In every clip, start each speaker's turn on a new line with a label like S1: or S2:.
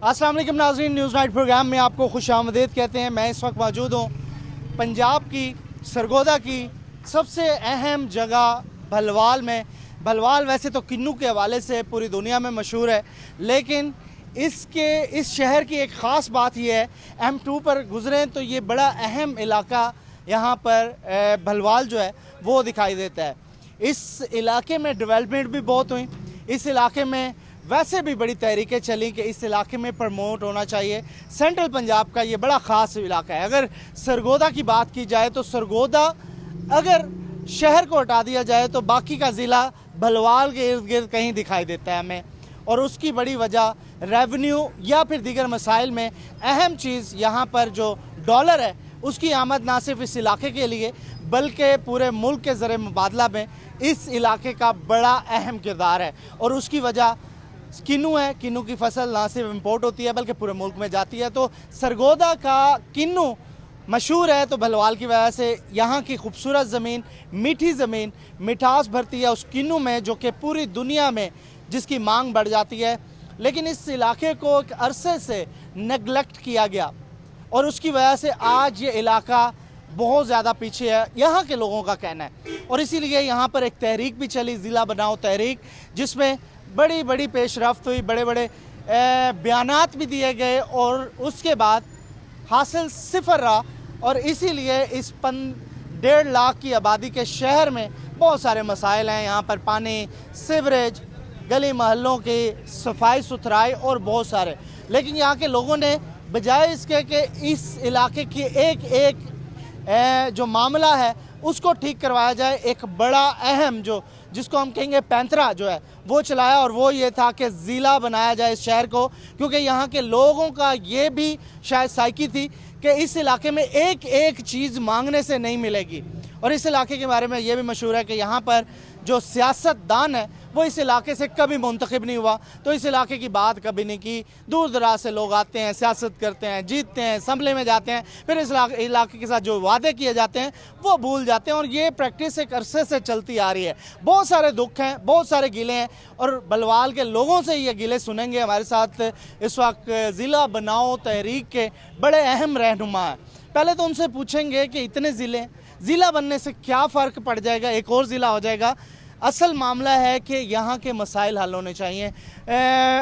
S1: अस्सलाम वालेकुम नाज़रीन, न्यूज़ नाइट प्रोग्राम में आपको खुशामदीद कहते हैं। मैं इस वक्त मौजूद हूँ पंजाब की सरगोदा की सबसे अहम जगह भलवाल में। भलवाल वैसे तो किन्नू के हवाले से पूरी दुनिया में मशहूर है, लेकिन इस शहर की एक ख़ास बात यह है, M2 पर गुज़रें तो ये बड़ा अहम इलाका यहाँ पर भलवाल जो है वो दिखाई देता है। इस इलाके में डेवलपमेंट भी बहुत हुई। इस इलाके में वैसे भी बड़ी तहरीकें चली कि इस इलाके में प्रमोट होना चाहिए। सेंट्रल पंजाब का ये बड़ा ख़ास इलाका है। अगर सरगोदा की बात की जाए तो सरगोदा अगर शहर को हटा दिया जाए तो बाकी का ज़िला भलवाल के इर्द गिर्द कहीं दिखाई देता है हमें, और उसकी बड़ी वजह रेवेन्यू या फिर दीगर मसाइल में अहम चीज़ यहाँ पर जो डॉलर है उसकी आमद ना सिर्फ इस इलाके के लिए बल्कि पूरे मुल्क के ज़रिए मुबादला में इस इलाके का बड़ा अहम किरदार है। और उसकी वजह किन्नू है। किन्नू की फसल ना सिर्फ इम्पोर्ट होती है बल्कि पूरे मुल्क में जाती है। तो सरगोदा का किन्नू मशहूर है तो भलवाल की वजह से यहाँ की खूबसूरत ज़मीन, मीठी ज़मीन मिठास भरती है उस किन्नू में, जो कि पूरी दुनिया में जिसकी मांग बढ़ जाती है। लेकिन इस इलाके को एक अरसे से नेगलेक्ट किया गया और उसकी वजह से आज ये इलाका बहुत ज़्यादा पीछे है, यहाँ के लोगों का कहना है। और इसीलिए यहाँ पर एक तहरीक भी चली, ज़िला बनाओ तहरीक, जिसमें बड़ी बड़ी पेशरफ्त हुई, बड़े बड़े बयानात भी दिए गए और उसके बाद हासिल सिफर रहा। और इसीलिए इस 1.5 लाख की आबादी के शहर में बहुत सारे मसाइल हैं। यहाँ पर पानी, सीवरेज, गली मोहल्लों की सफाई सुथराई और बहुत सारे। लेकिन यहाँ के लोगों ने बजाय इसके कि इस इलाके की एक जो मामला है उसको ठीक करवाया जाए, एक बड़ा अहम जिसको हम कहेंगे पैंतरा जो है वो चलाया, और वो ये था कि ज़िला बनाया जाए इस शहर को। क्योंकि यहाँ के लोगों का ये भी शायद साइकी थी कि इस इलाके में एक चीज़ मांगने से नहीं मिलेगी। और इस इलाके के बारे में ये भी मशहूर है कि यहाँ पर जो सियासतदान है वो इस इलाके से कभी मुंतखब नहीं हुआ, तो इस इलाके की बात कभी नहीं की। दूर दराज से लोग आते हैं, सियासत करते हैं, जीतते हैं, असम्बली में जाते हैं, फिर इस इलाके के साथ जो वादे किए जाते हैं वो भूल जाते हैं। और ये प्रैक्टिस एक अरसे से चलती आ रही है। बहुत सारे दुख हैं, बहुत सारे गिले हैं, और भलवाल के लोगों से ये गिले सुनेंगे। हमारे साथ इस वक्त ज़िला बनाओ तहरीक के बड़े अहम रहनुमा हैं। पहले तो उनसे पूछेंगे कि इतने ज़िला बनने से क्या फ़र्क पड़ जाएगा, एक और ज़िला हो जाएगा। असल मामला है कि यहाँ के मसाइल हल होने चाहिए।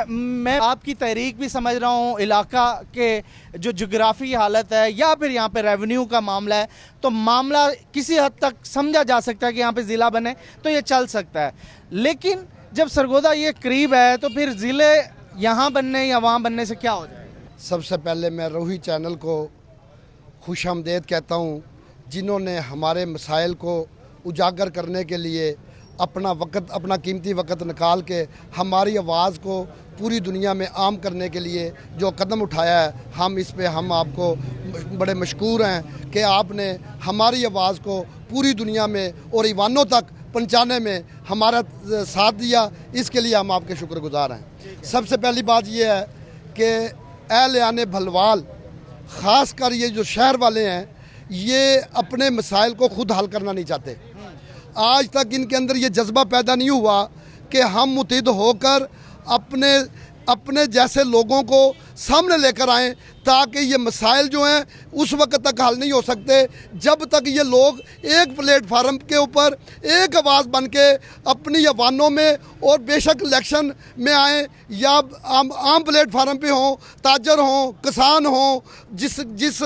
S1: मैं आपकी तहरीक भी समझ रहा हूँ, इलाका के जो जोग्राफी हालत है या फिर यहाँ पे रेवेन्यू का मामला है, तो मामला किसी हद तक समझा जा सकता है कि यहाँ पे ज़िला बने तो ये चल सकता है। लेकिन जब सरगोदा ये करीब है तो फिर ज़िले यहाँ बनने या वहाँ बनने से क्या हो जाएगा?
S2: सबसे पहले मैं रूही चैनल को खुशामदीद कहता हूँ, जिन्होंने हमारे मसाइल को उजागर करने के लिए अपना कीमती वक्त निकाल के हमारी आवाज़ को पूरी दुनिया में आम करने के लिए जो कदम उठाया है, हम आपको बड़े मशकूर हैं कि आपने हमारी आवाज़ को पूरी दुनिया में और ईवानों तक पहुँचाने में हमारा साथ दिया। इसके लिए हम आपके शुक्रगुजार हैं। सबसे पहली बात यह है कि अहल भलवाल, ख़ास कर ये जो शहर वाले हैं, ये अपने मसाइल को खुद हल करना नहीं चाहते। आज तक इनके अंदर ये जज्बा पैदा नहीं हुआ कि हम मुत्तहिद होकर अपने जैसे लोगों को सामने लेकर आएँ, ताकि ये मसाइल जो हैं उस वक्त तक हल नहीं हो सकते जब तक ये लोग एक प्लेटफार्म के ऊपर एक आवाज़ बन के अपनी अवानों में, और बेशक इलेक्शन में आएँ या आम प्लेटफार्म पे हों, ताजर हों, किसान हों, जिस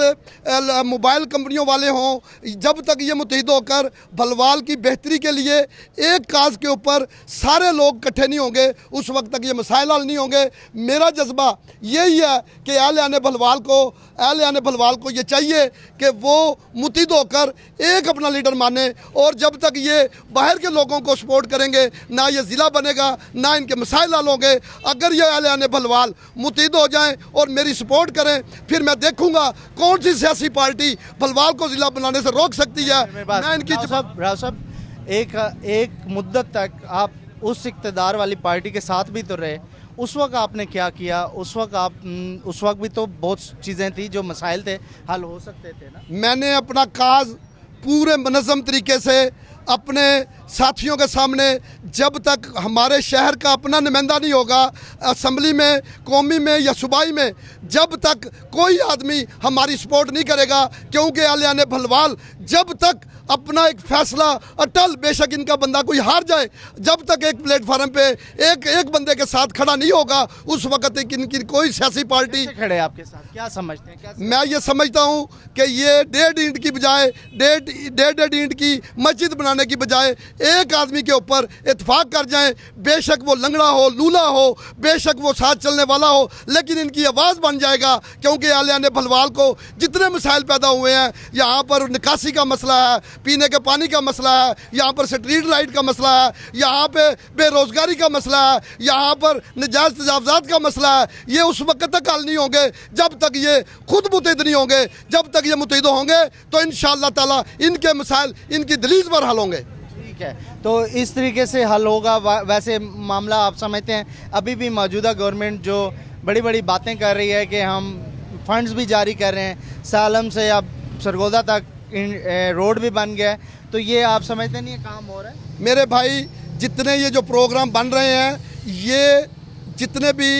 S2: मोबाइल कंपनियों वाले हों, जब तक ये मुत्तहिद होकर भलवाल की बेहतरी के लिए एक काज के ऊपर सारे लोग इकट्ठे नहीं होंगे, उस वक्त तक ये मसाइल हल नहीं होंगे। मेरा जज्बा यही है कि अहल भलवाल को ये चाहिए कि वो मुत्तहिद होकर एक अपना लीडर माने, और जब तक ये बाहर के लोगों को सपोर्ट करेंगे ना ये ज़िला बनेगा, ना इनके मसाइल हल होंगे। अगर ये अहल भलवाल मुत्तहिद हो जाएं और मेरी सपोर्ट करें, फिर मैं देखूंगा कौन सी सियासी पार्टी भलवाल को ज़िला बनाने से रोक सकती है। मैं इनकी
S1: राव साहब, एक मुद्दत तक आप उस इक़्तिदार वाली पार्टी के साथ भी तो रहे, उस वक्त आपने क्या किया? उस वक्त भी तो बहुत चीज़ें थी, जो मसाइल थे हल हो सकते थे ना।
S2: मैंने अपना काज पूरे मनज़्ज़म तरीके से अपने साथियों के सामने जब तक हमारे शहर का अपना नुमाइंदा नहीं होगा असम्बली में, कौमी में या सूबाई में, जब तक कोई आदमी हमारी सपोर्ट नहीं करेगा, क्योंकि आलियाने भलवाल जब तक अपना एक फैसला अटल, बेशक इनका बंदा कोई हार जाए, जब तक एक प्लेटफार्म पे एक बंदे के साथ खड़ा नहीं होगा उस वक्त इनकी कोई सियासी पार्टी
S1: खड़े आपके साथ। क्या समझते हैं?
S2: मैं ये समझता हूँ कि ये 1.5 ईंट की बजाय 1.5 ईंट की मस्जिद बनाने की बजाय एक आदमी के ऊपर इत्तेफाक कर जाएं, बेशक वो लंगड़ा हो, लूला हो, बेशक वो साथ चलने वाला हो, लेकिन इनकी आवाज़ बन जाएगा। क्योंकि आलियाने भलवाल को जितने मसाइल पैदा हुए हैं, यहाँ पर निकासी का मसला है, पीने के पानी का मसला है, यहाँ पर स्ट्रीट लाइट का मसला है, यहाँ पे बेरोजगारी का मसला है, यहाँ पर नजायज़ तजावज़ात का मसला है, ये उस वक्त तक हल नहीं होंगे जब तक ये खुद मुतहिद नहीं होंगे। जब तक ये मुतहिद होंगे तो इंशाअल्लाह ताला इनके मसाइल इनकी दलील पर हल होंगे।
S1: ठीक है, तो इस तरीके से हल होगा। वैसे मामला आप समझते हैं अभी भी मौजूदा गवर्नमेंट जो बड़ी बड़ी बातें कर रही है कि हम फंड्स भी जारी कर रहे हैं, सालम से अब सरगोदा तक रोड भी बन गया है, तो ये आप समझते नहीं ये काम हो रहा है?
S2: मेरे भाई, जितने ये जो प्रोग्राम बन रहे हैं, ये जितने भी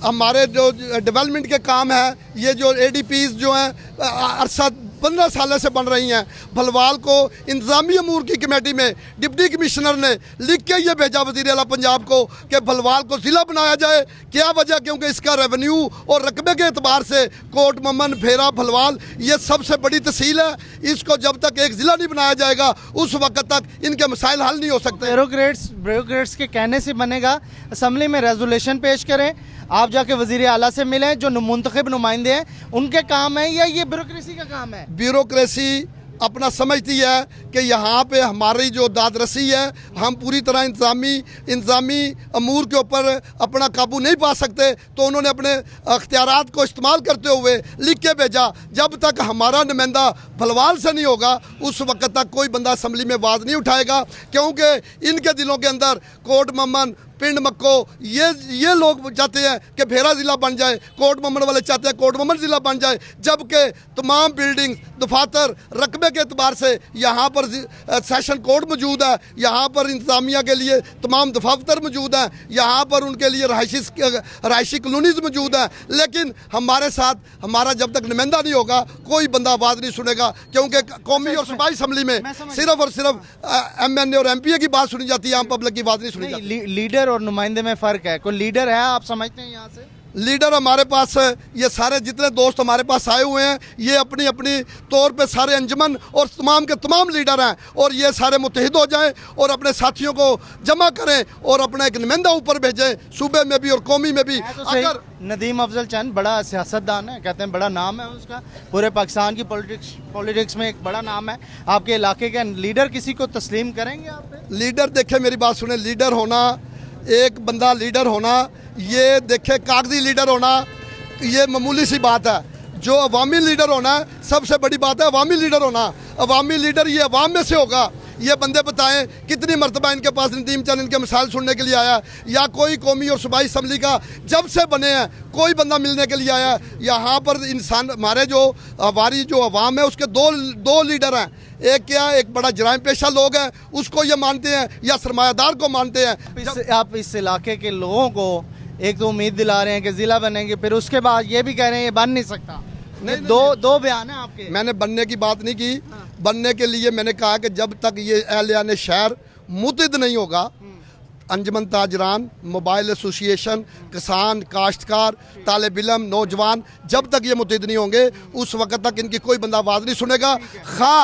S2: हमारे जो डेवलपमेंट के काम हैं, ये जो ADPs जो हैं अरसा 15 साल से बन रही हैं, भलवाल को इंतजामी अमूर की कमेटी में डिप्टी कमिश्नर ने लिख के ये भेजा वज़ीर आला पंजाब को कि भलवाल को ज़िला बनाया जाए। क्या वजह? क्योंकि इसका रेवेन्यू और रकबे के एतबार से कोट ममन, भेरा, भलवाल ये सबसे बड़ी तहसील है। इसको जब तक एक ज़िला नहीं बनाया जाएगा उस वक्त तक इनके मसाइल हल नहीं हो सकते।
S1: ब्यूरोक्रेट्स के कहने से बनेगा। असम्बली में रेजोल्यूशन पेश करें, आप जाके वज़ीर आला से मिलें, जो मुंतखब नुमाइंदे हैं उनके काम है या ये ब्यूरोक्रेसी का काम है?
S2: ब्यूरोक्रेसी अपना समझती है कि यहाँ पे हमारी जो दादरसी है, हम पूरी तरह इंतज़ामी अमूर के ऊपर अपना काबू नहीं पा सकते, तो उन्होंने अपने अख्तियारात को इस्तेमाल करते हुए लिख के भेजा। जब तक हमारा नुमाइंदा भलवाल से नहीं होगा उस वक्त तक कोई बंदा असम्बली में आवाज़ नहीं उठाएगा, क्योंकि इनके दिलों के अंदर कोट ममन, पिंड मक्को, ये लोग चाहते हैं कि भेरा ज़िला बन जाए, कोट ममन वाले चाहते हैं कोट ममन ज़िला बन जाए, जबकि तमाम बिल्डिंग, दफातर, रकबे के एतबार से यहाँ पर सेशन कोर्ट मौजूद है, यहाँ पर इंतज़ामिया के लिए तमाम दफातर मौजूद हैं, यहाँ पर उनके लिए रहायशी कॉलोनीज़ मौजूद हैं। लेकिन हमारे साथ हमारा जब तक नुमाइंदा नहीं होगा कोई बंदा आवाज़ नहीं सुनेगा, क्योंकि कौमी और सूबाई असम्बली में सिर्फ और सिर्फ MNA और MPA की बात सुनी जाती है, आम पब्लिक की बात नहीं सुनी जाती।
S1: लीडर और नुमाइंदे में फ़र्क है। कोई लीडर है आप समझते हैं यहाँ से?
S2: लीडर हमारे पास, ये सारे जितने दोस्त हमारे पास आए हुए हैं, ये अपनी अपनी तौर पे सारे अंजमन और तमाम के तमाम लीडर हैं, और ये सारे मुत्तहिद हो जाएं और अपने साथियों को जमा करें और अपना एक नुमाइंदा ऊपर भेजें, सूबे में भी और कौमी में भी।
S1: तो अगर नदीम अफजल चंद बड़ा सियासतदान है, कहते हैं बड़ा नाम है उसका, पूरे पाकिस्तान की पॉलिटिक्स में एक बड़ा नाम है, आपके इलाके के लीडर किसी को तस्लीम करेंगे आप?
S2: लीडर देखे, मेरी बात सुने, लीडर होना, एक बंदा लीडर होना, ये देखे कागजी लीडर होना ये मामूली सी बात है। जो अवामी लीडर होना है सबसे बड़ी बात है। अवामी लीडर होना, अवामी लीडर ये अवाम में से होगा। ये बंदे बताएं कितनी मरतबा इनके पास नदीम चंद इनके मिसाल सुनने के लिए आया, या कोई कौमी और सूबाई असम्बली का जब से बने हैं कोई बंदा मिलने के लिए आया? यहाँ पर इंसान, हमारे जो हमारी जो अवाम है उसके दो लीडर हैं। एक क्या, एक बड़ा जराइम पेशा लोग हैं, उसको ये मानते हैं, या सरमायादार को मानते हैं।
S1: आप इस इलाके के लोगों को एक तो उम्मीद दिला रहे हैं कि ज़िला बनेंगे, फिर उसके बाद ये भी कह रहे हैं ये बन नहीं सकता। नहीं, दो बयान है आपके।
S2: मैंने बनने की बात नहीं की। बनने के लिए मैंने कहा कि जब तक ये अहलियान शहर मुतहिद नहीं होगा, अंजमन ताजरान, मोबाइल एसोसिएशन, किसान, काश्तकार, तालिब इल्म, नौजवान, जब तक ये मुतहिद नहीं होंगे उस वक्त तक इनकी कोई बंदा आवाज़ नहीं सुनेगा। खा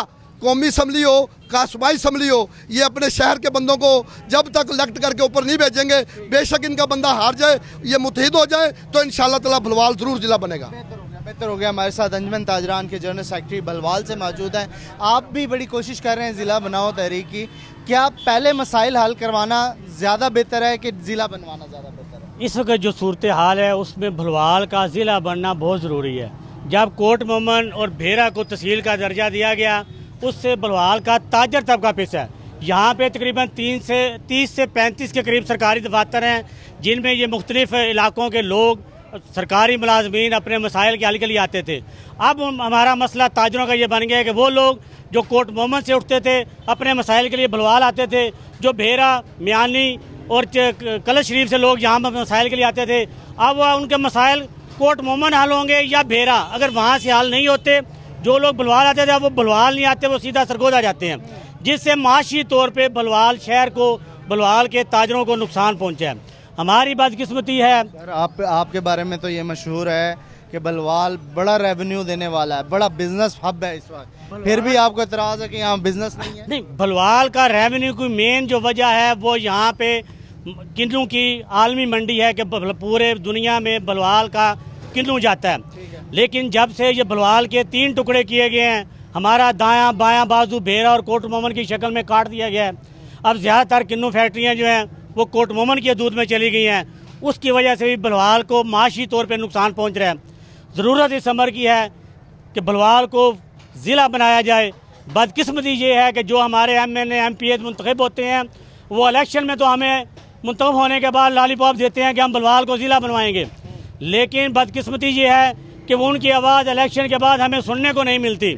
S2: कौमी असम्बली हो, का सूबाई असम्बली हो, ये अपने शहर के बंदों को जब तक इलेक्ट करके ऊपर नहीं भेजेंगे, बेशक इनका बंदा हार जाए, ये मुतहिद हो जाए, तो इंशाअल्लाह ताला भलवाल ज़रूर ज़िला बनेगा।
S1: बेहतर हो गया। हमारे साथ अंजमन ताजरान के जनरल सेक्रेटरी भलवाल से मौजूद हैं। आप भी बड़ी कोशिश कर रहे हैं ज़िला बनाओ तहरीक की, क्या पहले मसाइल हल करवाना ज़्यादा बेहतर है कि ज़िला बनवाना ज़्यादा बेहतर है?
S3: इस वक्त जो सूरत हाल है उसमें भलवाल का ज़िला बनना बहुत ज़रूरी है। जब कोट ममन और भेरा को तहसील का दर्जा दिया गया, उससे भलवाल का ताजर तबका पेश है। यहाँ पे तकरीबन 30 से 35 के करीब सरकारी दफातर हैं, जिनमें ये मुख्तलिफ इलाकों के लोग सरकारी मुलाजमीन अपने मसाइल के हल के लिए आते थे। अब हमारा मसला ताजरों का ये बन गया है कि वो लोग जो कोट मोहम्मद से उठते थे अपने मसाइल के लिए भलवाल आते थे, जो भेरा मियानी और कलश शरीफ से लोग यहाँ पर मसाइल के लिए आते थे, अब उनके मसाइल कोट मोहम्मद हल होंगे या भेरा। अगर वहाँ से हल नहीं होते, जो लोग भलवाल आते थे अब वो भलवाल नहीं आते, वो सीधा सरगोदा जाते हैं, जिससे माशी तौर पे भलवाल शहर को, भलवाल के ताजरों को नुकसान पहुँचा है। हमारी बदकिस्मती है।
S1: सर आपके बारे में तो ये मशहूर है कि भलवाल बड़ा रेवेन्यू देने वाला है, बड़ा बिजनेस हब है इस वक्त, फिर भी आपको इतराज़ है कि यहाँ बिजनेस नहीं है?
S3: नहीं, भलवाल का रेवेन्यू की मेन जो वजह है वो यहाँ पे किन्नू की आलमी मंडी है कि पूरे दुनिया में भलवाल का किन्नू जाता है। लेकिन जब से ये भलवाल के 3 टुकड़े किए गए हैं, हमारा दायां बायां बाजू भेरा और कोट मोमन की शक्ल में काट दिया गया है। अब ज़्यादातर किन्नू फैक्ट्रियाँ जो हैं वो कोट मोमन के दूध में चली गई हैं, उसकी वजह से भी भलवाल को माशी तौर पर नुकसान पहुँच रहा है। ज़रूरत इस अमर की है कि भलवाल को ज़िला बनाया जाए। बदकिस्मती ये है कि जो हमारे MNA MPA मुंतखब होते हैं वो इलेक्शन में तो हमें मुंतखब होने के बाद लॉलीपॉप देते हैं कि हम भलवाल को ज़िला बनवाएंगे, लेकिन बदकिस्मती ये है कि वो उनकी आवाज़ इलेक्शन के बाद हमें सुनने को नहीं मिलती।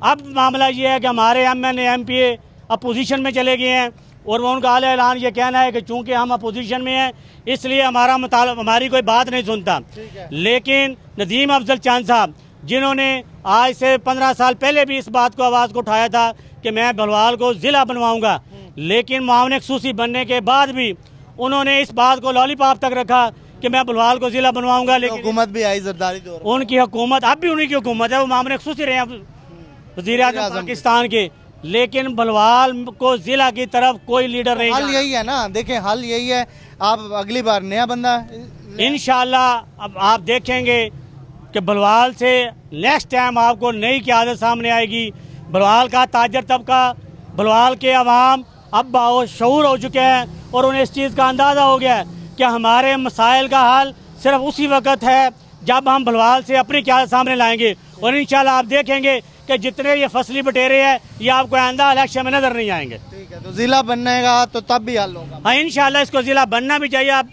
S3: अब मामला ये है कि हमारे MNA MPA अपोजिशन में चले गए हैं और वो उनका आला ऐलान ये कहना है कि चूँकि हम अपोजिशन में हैं इसलिए हमारी कोई बात नहीं सुनता। लेकिन नदीम अफजल चांद साहब, जिन्होंने आज से 15 साल पहले भी इस बात को आवाज़ को उठाया था कि मैं भलवाल को ज़िला बनवाऊंगा, लेकिन मामले खसूसी बनने के बाद भी उन्होंने इस बात को लॉलीपॉप तक रखा कि मैं भलवाल को ज़िला बनवाऊंगा। लेकिन
S1: हुकूमत भी आई जरदारी दौर, उनकी
S3: हुकूमत, अब भी उन्हीं की हुकूमत है, वो मामले खसूसी रहे हैं वज़ीर-ए-आज़म पाकिस्तान के, लेकिन भलवाल को ज़िला की तरफ कोई लीडर नहीं।
S1: हल यही है ना, देखें हल यही है, आप अगली बार नया बंदा
S3: इंशाल्लाह अब आप देखेंगे कि भलवाल से नेक्स्ट टाइम आपको नई क़यादत सामने आएगी। भलवाल का ताजर तबका, भलवाल के अवाम अब बाशऊर हो चुके हैं और उन्हें इस चीज़ का अंदाज़ा हो गया है कि हमारे मसाइल का हल सिर्फ उसी वक्त है जब हम भलवाल से अपनी क़यादत सामने लाएंगे। और इंशाल्लाह आप देखेंगे कि जितने ये फसली बटेरे हैं ये आपको आइंदा इलेक्शन में नजर नहीं आएंगे।
S1: ठीक है, तो ज़िला बनेगा तो तब भी हल होगा।
S3: हाँ, इंशाल्लाह इसको ज़िला बनना भी चाहिए। आप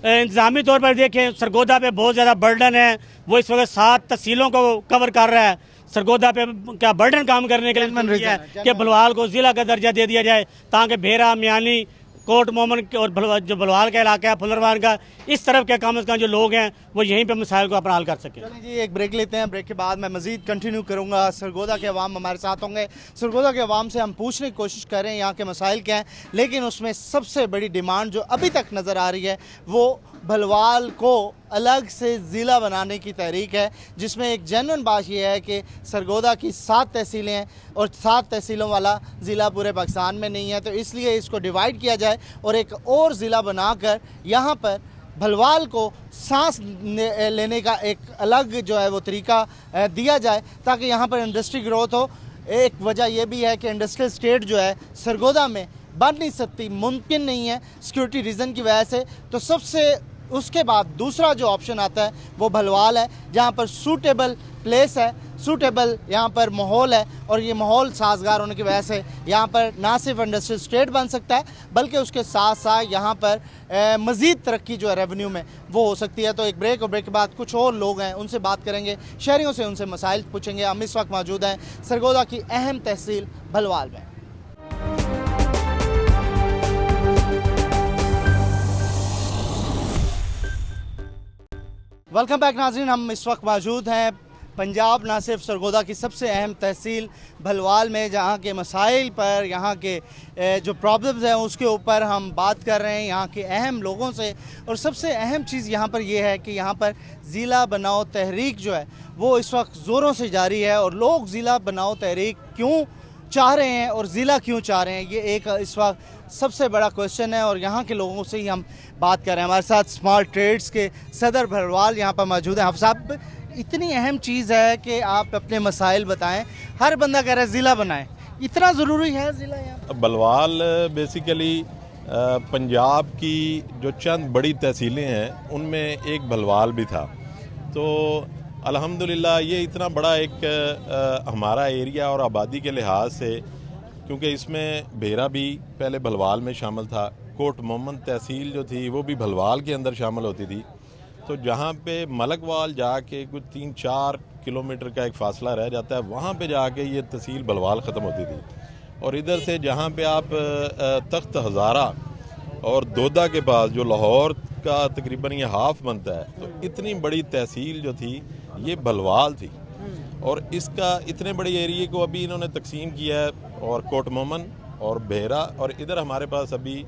S3: इंतजामी तौर पर देखें, सरगोदा पे बहुत ज़्यादा बर्डन है, वो इस वक्त 7 तहसीलों को कवर कर रहा है। सरगोदा पे क्या बर्डन काम करने के लिए है कि भलवाल को ज़िला का दर्जा दे दिया जाए, ताकि भेरा मियानी कोट मोमन और जो भलवाल का इलाका है फुलरवान का, इस तरफ के कम अज़ कम जो लोग हैं वो यहीं पे मसाइल को अपना हल कर सकें।
S1: चलिए जी, एक ब्रेक लेते हैं, ब्रेक के बाद मैं मज़ीद कंटिन्यू करूंगा। सरगोदा के अवाम हमारे साथ होंगे, सरगोदा के अवाम से हम पूछने की कोशिश कर रहे हैं यहाँ के मसाइल क्या हैं, लेकिन उसमें सबसे बड़ी डिमांड जो अभी तक नज़र आ रही है वो भलवाल को अलग से ज़िला बनाने की तहरीक है, जिसमें एक जेन्युइन बात यह है कि सरगोदा की 7 तहसीलें हैं और 7 तहसीलों वाला ज़िला पूरे पाकिस्तान में नहीं है, तो इसलिए इसको डिवाइड किया जाए और एक और ज़िला बनाकर यहाँ पर भलवाल को सांस लेने का एक अलग जो है वो तरीका दिया जाए, ताकि यहाँ पर इंडस्ट्री ग्रोथ हो। एक वजह यह भी है कि इंडस्ट्रियल स्टेट जो है सरगोदा में बन नहीं सकती, मुमकिन नहीं है सिक्योरिटी रीज़न की वजह से। तो सबसे उसके बाद दूसरा जो ऑप्शन आता है वो भलवाल है, जहाँ पर सूटेबल प्लेस है, सूटेबल यहाँ पर माहौल है, और ये माहौल साजगार होने की वजह से यहाँ पर ना सिर्फ इंडस्ट्रियल स्टेट बन सकता है बल्कि उसके साथ साथ यहाँ पर मज़ीद तरक्की जो है रेवेन्यू में वो हो सकती है। तो एक ब्रेक, और ब्रेक के बाद कुछ और लोग हैं उनसे बात करेंगे, शहरियों से उनसे मसाइल पूछेंगे। हम इस वक्त मौजूद हैं सरगोदा की अहम तहसील भलवाल में। वेलकम बैक नाज़रीन, हम इस वक्त मौजूद हैं पंजाब ना सिर्फ सरगोदा की सबसे अहम तहसील भलवाल में, जहाँ के मसाइल पर, यहाँ के जो प्रॉब्लम्स हैं उसके ऊपर हम बात कर रहे हैं यहाँ के अहम लोगों से। और सबसे अहम चीज़ यहाँ पर यह है कि यहाँ पर ज़िला बनाओ तहरीक जो है वो इस वक्त ज़ोरों से जारी है, और लोग ज़िला बनाओ तहरीक क्यों चाह रहे हैं और ज़िला क्यों चाह रहे हैं, ये एक इस वक्त सबसे बड़ा क्वेश्चन है, और यहाँ के लोगों से ही हम बात कर रहे हैं। हमारे साथ स्मॉल ट्रेड्स के सदर भलवाल यहाँ पर मौजूद हैं। साहब, इतनी अहम चीज़ है कि आप अपने मसाइल बताएं, हर बंदा कह रहा है ज़िला बनाएं, इतना ज़रूरी है ज़िला यहाँ?
S4: भलवाल बेसिकली पंजाब की जो चंद बड़ी तहसीलें हैं उनमें एक भलवाल भी था, तो अल्हम्दुलिल्लाह ये इतना बड़ा एक हमारा एरिया और आबादी के लिहाज से, क्योंकि इसमें भेरा भी पहले भलवाल में शामिल था, कोट मोहम्मद तहसील जो थी वो भी भलवाल के अंदर शामिल होती थी, तो जहाँ पे मलकवाल जाके कुछ 3-4 किलोमीटर का एक फासला रह जाता है, वहाँ पे जाके ये तहसील बलवाल ख़त्म होती थी। और इधर से जहाँ पे आप तख्त हज़ारा और दोदा के पास जो लाहौर का तकरीबन ये हाफ बनता है, तो इतनी बड़ी तहसील जो थी ये बलवाल थी। और इसका इतने बड़े एरिए को अभी इन्होंने तकसीम किया है, और कोट मोमन और बेहरा, और इधर हमारे पास अभी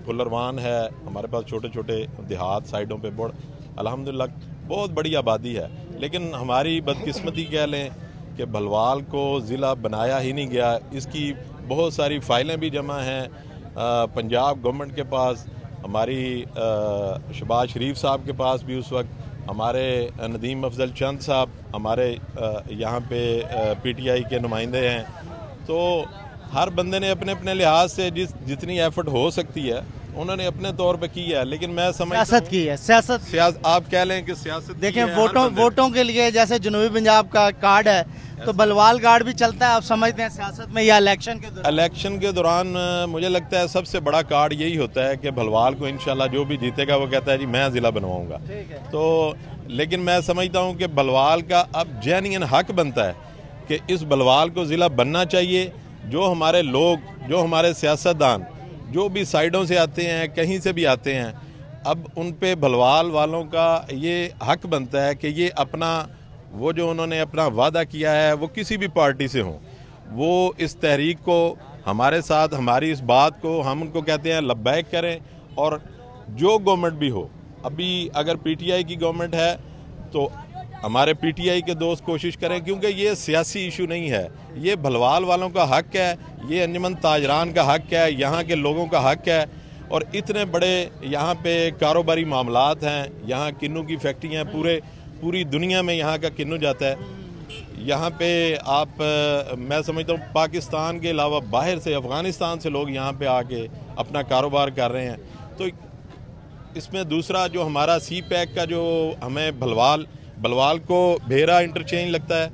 S4: फुलरवान है, हमारे पास छोटे छोटे देहात साइडों पे बोड़ अल्हम्दुलिल्लाह बहुत बड़ी आबादी है। लेकिन हमारी बदकिस्मती कह लें कि भलवाल को ज़िला बनाया ही नहीं गया। इसकी बहुत सारी फ़ाइलें भी जमा हैं पंजाब गवर्नमेंट के पास, हमारी शहबाज शरीफ साहब के पास भी उस वक्त, हमारे नदीम अफजल चंद साहब हमारे यहाँ पे पीटीआई के नुमाइंदे हैं। तो हर बंदे ने अपने अपने लिहाज से जितनी एफर्ट हो सकती है उन्होंने अपने तौर पे की है। लेकिन मैं
S1: सियासत की है, सियासत
S4: आप कह लें कि सियासत
S1: देखें वोटों के लिए, जैसे जनूबी पंजाब का कार्ड है तो बलवाल कार्ड भी चलता है। आप समझते हैं सियासत में या इलेक्शन के दौरान
S4: मुझे लगता है सबसे बड़ा कार्ड यही होता है कि भलवाल को इंशाल्लाह जो भी जीतेगा वो कहता है जी मैं ज़िला बनवाऊंगा। तो लेकिन मैं समझता हूँ कि भलवाल का अब जेन्युइन हक बनता है कि इस भलवाल को ज़िला बनना चाहिए। जो हमारे लोग, जो हमारे सियासतदान जो भी साइडों से आते हैं, कहीं से भी आते हैं, अब उन पे भलवाल वालों का ये हक बनता है कि ये अपना वो जो उन्होंने अपना वादा किया है वो किसी भी पार्टी से हो, वो इस तहरीक को हमारे साथ, हमारी इस बात को हम उनको कहते हैं लब्बैक करें। और जो गवर्नमेंट भी हो, अभी अगर पीटीआई की गवर्नमेंट है तो हमारे पीटीआई के दोस्त कोशिश करें, क्योंकि ये सियासी इशू नहीं है, ये भलवाल वालों का हक है, ये अंजुमन ताजरान का हक है, यहाँ के लोगों का हक है। और इतने बड़े यहाँ पे कारोबारी मामलात हैं, यहाँ किन्नू की फैक्ट्रियाँ पूरी दुनिया में यहाँ का किन्नू जाता है। यहाँ पे आप मैं समझता हूँ पाकिस्तान के अलावा बाहर से, अफ़गानिस्तान से लोग यहाँ पे आके अपना कारोबार कर रहे हैं। तो इसमें दूसरा जो हमारा सी पैक का जो हमें भलवाल को बेहरा इंटरचेंज लगता है,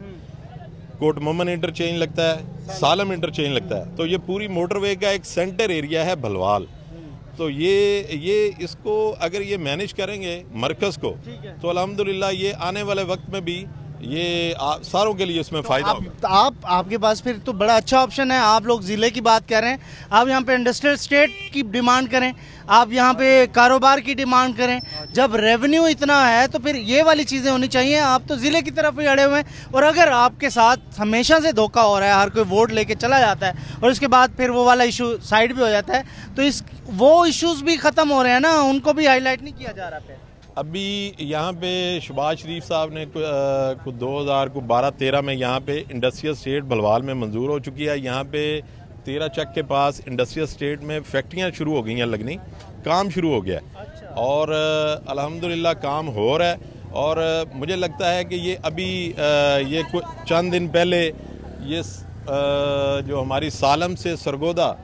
S4: कोट मोमन इंटरचेंज लगता है, सालम इंटरचेंज लगता है, तो ये पूरी मोटरवे का एक सेंटर एरिया है भलवाल। तो ये इसको अगर ये मैनेज करेंगे मरकज़ को, तो अल्हम्दुलिल्लाह ये आने वाले वक्त में भी ये सारों के लिए इसमें फ़ायदा होगा।
S1: आपके पास फिर तो बड़ा अच्छा ऑप्शन है। आप लोग ज़िले की बात कर रहे हैं, आप यहाँ पे इंडस्ट्रियल स्टेट की डिमांड करें, आप यहाँ पे कारोबार की डिमांड करें। जब रेवेन्यू इतना है तो फिर ये वाली चीज़ें होनी चाहिए। आप तो ज़िले की तरफ ही अड़े हुए हैं। और अगर आपके साथ हमेशा से धोखा हो रहा है, हर कोई वोट लेके चला जाता है और उसके बाद फिर वो वाला इशू साइड भी हो जाता है, तो वो इश्यूज भी ख़त्म हो रहे हैं ना, उनको भी हाईलाइट नहीं किया जा रहा है।
S4: अभी यहाँ पे शहबाज शरीफ साहब ने कुछ 2012-13 में यहाँ पे इंडस्ट्रियल स्टेट भलवाल में मंजूर हो चुकी है। यहाँ पे 13 चक के पास इंडस्ट्रियल स्टेट में फैक्ट्रियाँ शुरू हो गई हैं लगनी, काम शुरू हो गया है। अच्छा। और अल्हम्दुलिल्लाह काम हो रहा है। और मुझे लगता है कि ये अभी ये कुछ चंद दिन पहले ये जो हमारी सालम से सरगोदा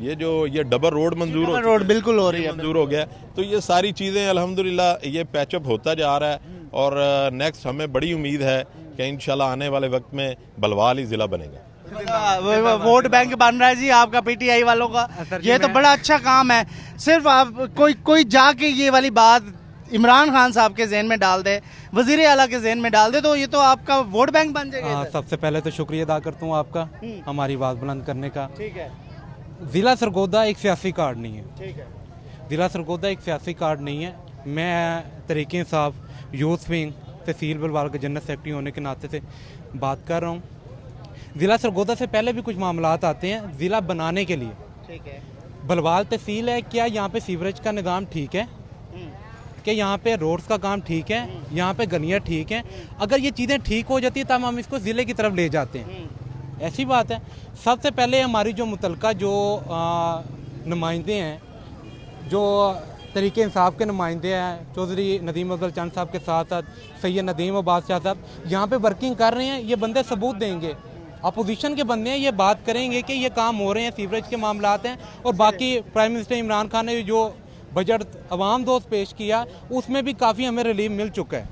S4: ये डबल रोड मंजूर
S1: बिल्कुल हो रही है,
S4: मंजूर हो गया। तो ये सारी चीज़ें अल्हम्दुलिल्लाह ये पैचअप होता जा रहा है। और नेक्स्ट हमें बड़ी उम्मीद है कि इंशाल्लाह आने वाले वक्त में भलवाल ही ज़िला बनेगा।
S1: वोट बैंक बन रहा है जी आपका पीटीआई वालों का, ये तो बड़ा अच्छा काम है। सिर्फ आप कोई जाके ये वाली बात इमरान खान साहब के जहन में डाल दे, वजीर आला के जहन में डाल दे, तो ये तो आपका वोट बैंक बन जाएगा।
S5: सबसे पहले तो शुक्रिया अदा करता हूँ आपका हमारी बात बुलंद करने का।
S1: ठीक है।
S5: ज़िला सरगोदा एक सियासी कार्ड नहीं है।
S1: ठीक है।
S5: ज़िला सरगोदा एक सियासी कार्ड नहीं है। मैं तरीके इंसाफ यूथ विंग तहसील बलवाल के जनरल सेक्रेटरी होने के नाते से बात कर रहा हूँ। ज़िला सरगोदा से पहले भी कुछ मामलात आते हैं ज़िला बनाने के लिए।
S1: ठीक है।
S5: बलवाल तहसील है, क्या यहाँ पे सीवरेज का निज़ाम ठीक है, कि यहाँ पे रोड्स का काम ठीक है, यहाँ पे गलियाँ ठीक हैं? अगर ये चीज़ें ठीक हो जाती है तब हम इसको ज़िले की तरफ ले जाते हैं, ऐसी बात है। सबसे पहले हमारी जो मुतलका जो नुमाइंदे हैं, जो तरीके इंसाफ के नुमाइंदे हैं, चौधरी नदीम अफजल चंद साहब के साथ साथ सैयद नदीम अब्बास शाह साहब यहाँ पे वर्किंग कर रहे हैं। ये बंदे सबूत देंगे, अपोजिशन के बंदे हैं, ये बात करेंगे कि ये काम हो रहे हैं, सीवरेज के मामलात हैं। और बाकी प्राइम मिनिस्टर इमरान खान ने जो बजट अवाम दोस्त पेश किया उसमें भी काफ़ी हमें रिलीफ मिल चुका है।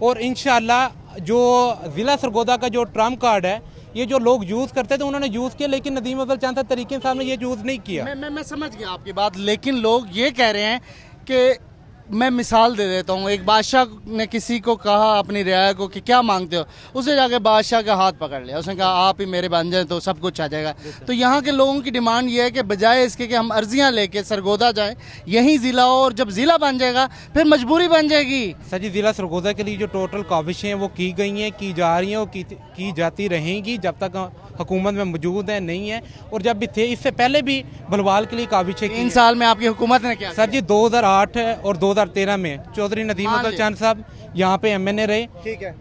S5: और इंशाअल्लाह जो ज़िला सरगोदा का जो ट्रम्प कार्ड है, ये जो लोग यूज़ करते थे उन्होंने यूज़ किया, लेकिन नदीम अफजल चंद तरीके साहब ने ये यूज़ नहीं किया।
S1: मैं समझ गया आपकी बात, लेकिन लोग ये कह रहे हैं कि मैं मिसाल दे देता हूँ, एक बादशाह ने किसी को कहा अपनी रियाया को कि क्या मांगते हो, उसे जाके बादशाह का हाथ पकड़ लिया, उसने कहा आप ही मेरे बन जाए तो सब कुछ आ जाएगा। तो यहाँ के लोगों की डिमांड ये है कि बजाय इसके कि हम अर्जियाँ लेके सरगोदा जाएं, यहीं ज़िला हो, और जब ज़िला बन जाएगा फिर मजबूरी बन जाएगी।
S5: सर जी, ज़िला सरगोदा के लिए जो टोटल काविशें हैं वो की गई हैं, की जा रही हैं और की जाती रहेंगी जब तक हुकूमत में मौजूद है, नहीं है। और जब भी थे, इससे पहले भी भलवाल के लिए काविशें की।
S1: 3 साल में आपकी हुकूमत ने क्या?
S5: सर जी 2008 और 2013 में चौधरी नदीम अफजल चंद साहब यहाँ पे MNA रहे।
S1: ठीक है,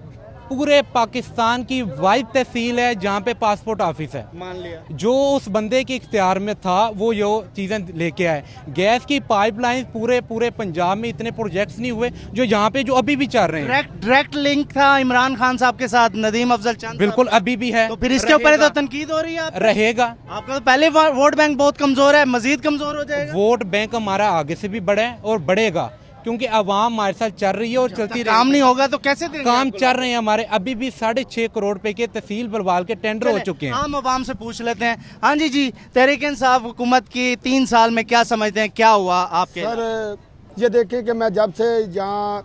S5: पूरे पाकिस्तान की वाहिद तहसील है जहाँ पे पासपोर्ट ऑफिस है।
S1: मान लिया।
S5: जो उस बंदे के इख्तियार में था वो ये चीज़ें लेके आए। गैस की पाइपलाइन पूरे पंजाब में इतने प्रोजेक्ट्स नहीं हुए जो यहाँ पे जो अभी भी चल रहे हैं।
S1: डायरेक्ट लिंक था इमरान खान साहब के साथ, नदीम अफजल चंद।
S5: बिल्कुल अभी भी है।
S1: तो फिर इसके ऊपर तो तनकीद हो रही है
S5: रहेगा।
S1: आपका तो पहले वोट बैंक बहुत कमजोर है, मजीद कमजोर हो जाएगा।
S5: वोट बैंक हमारा आगे से भी बढ़ा है और बढ़ेगा, क्योंकि आवाम हमारे साथ चल रही है और चलती
S1: काम नहीं होगा तो कैसे देंगे?
S5: काम चल रहे हैं हमारे। अभी भी 6.5 करोड़ रुपए के तहसील बलवाल के टेंडर हो चुके हैं।
S1: आम आवाम से पूछ लेते हैं। हाँ जी, तहरीक इंसाफ हुकूमत की 3 साल में क्या समझते हैं, क्या हुआ आपके?
S6: सर ये देखिए कि मैं जब से यहाँ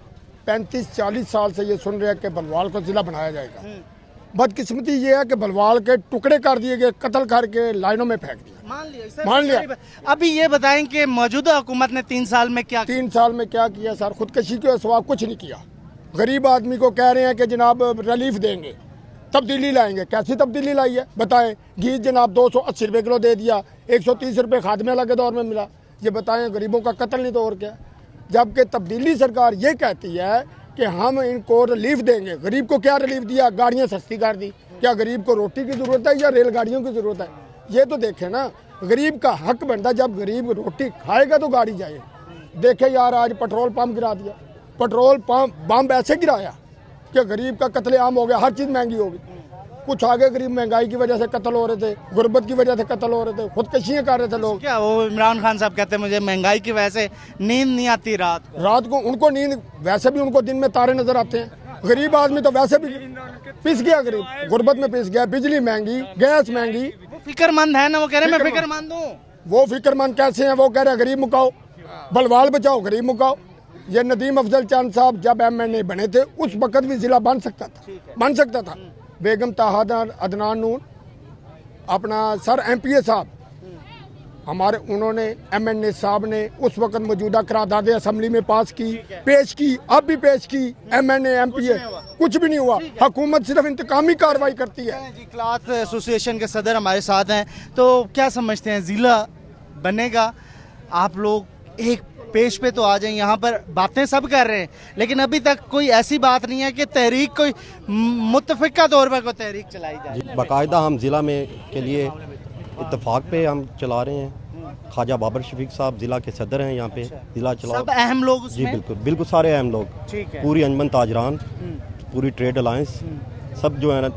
S6: 35-40 साल से ये सुन रहे हैं कि बलवाल को जिला बनाया जाएगा, बदकिस्मती ये है कि बलवाल के टुकड़े कर दिए गए, कत्ल करके लाइनों में फेंक दिया। मान लिया।
S1: अभी ये बताएं कि मौजूदा हुकूमत ने 3 साल में क्या
S6: 3 साल में क्या किया सर? खुदकशी के सिवा कुछ नहीं किया। गरीब आदमी को कह रहे हैं कि जनाब रिलीफ देंगे, तब्दीली लाएंगे। कैसी तब्दीली लाई है बताएं? घी जनाब 280 रुपये किलो दे दिया, 130 रुपये खादमे लगे दौर में मिला। ये बताएं गरीबों का कत्ल नहीं तो और क्या? जबकि तब्दीली सरकार ये कहती है कि हम इनको रिलीफ देंगे। गरीब को क्या रिलीफ दिया? गाड़ियाँ सस्ती कर दी। क्या गरीब को रोटी की ज़रूरत है या रेलगाड़ियों की ज़रूरत है? ये तो देखें ना, गरीब का हक बनता। जब गरीब रोटी खाएगा तो गाड़ी जाए। देखे यार, आज पेट्रोल पंप गिरा दिया, पेट्रोल पंप बम ऐसे गिराया कि गरीब का कत्लेआम हो गया। हर चीज़ महंगी हो गई। कुछ आगे गरीब महंगाई की वजह से कत्ल हो रहे थे, गुर्बत की वजह से कत्ल हो रहे थे, खुदकशियाँ कर रहे थे लोग।
S1: क्या वो इमरान खान साहब कहते हैं मुझे महंगाई की वजह से नींद नहीं आती रात
S6: को उनको नींद, वैसे भी उनको दिन में तारे नजर आते हैं। गरीब आदमी तो वैसे भी पिस गया, गरीब गुर्बत में पिस गया। बिजली महंगी, गैस महंगी।
S1: वो फिक्रमंद है ना, वो कह रहे हैं मैं फिक्रमंद हूँ।
S6: वो फिक्रमंद कैसे हैं? वो कह रहे हैं गरीब मुकाओ, बलवाल बचाओ, गरीब मुकाओ। ये नदीम अफजल चंद साहब जब MNA बने थे उस वक्त भी जिला बन सकता था। बेगम ताहा अदनान नून अपना सर MPA साहब हमारे, उन्होंने MNA साहब ने उस वक्त मौजूदा करारदाद असम्बली में पास की, पेश की, अब भी पेश की। MNA MPA कुछ भी नहीं हुआ। हुकूमत सिर्फ इंतकामी कार्रवाई करती है।
S1: जी, क्लाथ एसोसिएशन के सदर हमारे साथ हैं, तो क्या समझते हैं जिला बनेगा? आप लोग एक पेश पे तो आ जाएं, यहाँ पर बातें सब कर रहे हैं लेकिन अभी तक कोई ऐसी बात नहीं है कि तहरीक कोई मुत्तफिका तौर पर कोई तहरीक चलाई जाए।
S7: बाकायदा हम ज़िला में के लिए इत्तेफाक पे हम चला रहे हैं। ख्वाजा बाबर शफीक साहब ज़िला के सदर हैं यहाँ पे। ज़िला चला
S1: सब अहम लोग
S7: जी, बिल्कुल सारे अहम लोग।
S1: ठीक है।
S7: पूरी अंजमन ताजरान, पूरी ट्रेड अलायंस, सब जो है ना,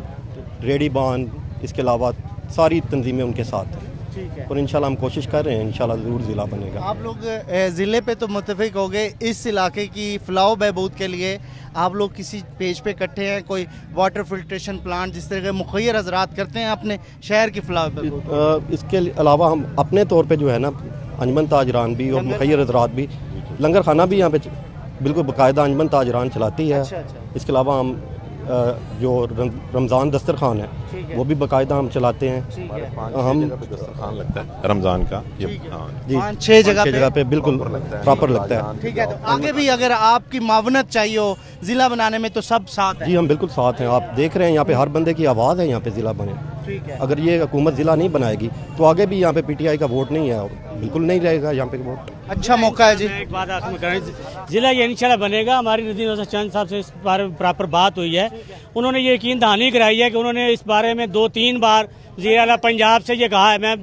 S7: रेडी बान, इसके अलावा सारी तंजीमें उनके साथ हैं।
S1: ठीक है।
S7: और इंशाल्लाह हम कोशिश कर रहे हैं, इंशाल्लाह ज़रूर ज़िला बनेगा।
S1: आप लोग ज़िले पे तो मुत्तफिक हो गए, इस इलाके की फलाह बहबूद के लिए आप लोग किसी पेज पे इकट्ठे हैं? कोई वाटर फिल्ट्रेशन प्लांट जिस तरह के मुखैर हजरात करते हैं अपने शहर की फलाह बहबूद?
S7: इसके अलावा हम अपने तौर पे जो है ना, अंजमन ताजरान भी और मुखैर हजरात भी, लंगर खाना भी यहाँ पे बिल्कुल बाकायदा अंजमन ताजरान चलाती है। इसके अलावा हम जो रमज़ान दस्तरखान है वो भी बाकायदा हम चलाते हैं। हम
S4: दस्तरखान लगता है रमज़ान का, ये
S7: जी
S1: 5-6 जगह
S7: पे बिल्कुल प्रॉपर लगता है।
S1: ठीक है। तो आगे भी अगर आपकी मावनत चाहिए हो ज़िला बनाने में तो सब साथ है?
S7: जी हम बिल्कुल साथ हैं। आप देख रहे हैं यहाँ पे हर बंदे की आवाज़ है यहाँ पे ज़िला बने।
S1: ठीक है।
S7: अगर ये हुकूमत ज़िला नहीं बनाएगी तो आगे भी यहाँ पे PTI का वोट नहीं है, बिल्कुल नहीं रहेगा यहाँ पे वोट।
S1: अच्छा मौका है जी।
S3: एक बात आपको करें, जिला ये इंशाल्लाह बनेगा। हमारी नदीम अफजल चंद साहब से इस बारे में प्रॉपर बात हुई है। उन्होंने ये यकीन दहानी कराई है कि उन्होंने इस बारे में 2-3 बार वज़ीर आला पंजाब से ये कहा है। मैं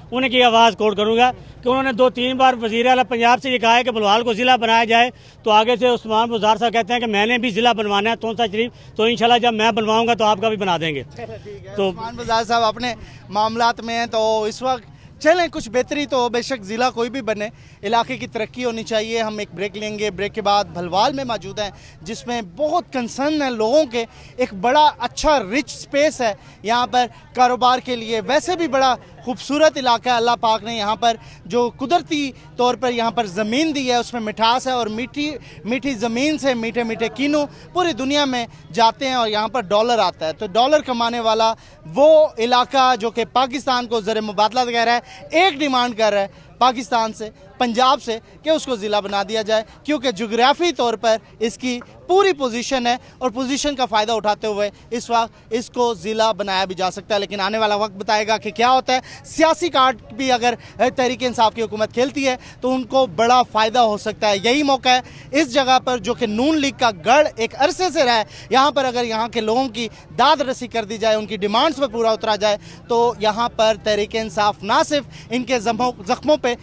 S3: उनकी आवाज़ कोट करूँगा कि उन्होंने 2-3 बार वज़ीर आला पंजाब से ये कहा है कि बलवाल को ज़िला बनाया जाए। तो आगे से उस्मान बुज़दार साहब कहते हैं कि मैंने भी ज़िला बनवाना है तोंसा शरीफ, तो इंशाल्लाह जब मैं बनवाऊँगा तो आपका भी बना देंगे।
S1: तो उस्मान बुज़दार साहब अपने मामलात में हैं, तो इस वक्त चलें, कुछ बेहतरी तो बेशक ज़िला कोई भी बने, इलाके की तरक्की होनी चाहिए। हम एक ब्रेक लेंगे, ब्रेक के बाद भलवाल में मौजूद हैं जिसमें बहुत कंसर्न है लोगों के। एक बड़ा अच्छा रिच स्पेस है यहाँ पर कारोबार के लिए, वैसे भी बड़ा खूबसूरत इलाका है। अल्लाह पाक ने यहाँ पर जो कुदरती तौर पर यहाँ पर ज़मीन दी है उसमें मिठास है, और मीठी मीठी ज़मीन से मीठे मीठे कीनू पूरी दुनिया में जाते हैं और यहाँ पर डॉलर आता है। तो डॉलर कमाने वाला वो इलाका जो कि पाकिस्तान को ज़र मुबादला कह रहा है, एक डिमांड कर रहा है पाकिस्तान से, पंजाब से, कि उसको ज़िला बना दिया जाए, क्योंकि जोग्राफी तौर पर इसकी पूरी पोजीशन है और पोजीशन का फ़ायदा उठाते हुए इस वक्त इसको ज़िला बनाया भी जा सकता है। लेकिन आने वाला वक्त बताएगा कि क्या होता है। सियासी कार्ड भी अगर तहरीक इंसाफ की हुकूमत खेलती है तो उनको बड़ा फ़ायदा हो सकता है। यही मौका है इस जगह पर जो कि नून लीग का गढ़ एक अरसे से रहा है, यहाँ पर अगर यहाँ के लोगों की दाद रसी कर दी जाए, उनकी डिमांड्स पर पूरा उतरा जाए, तो यहाँ पर तहरीक इंसाफ ना सिर्फ इनके ज़ख्मों पर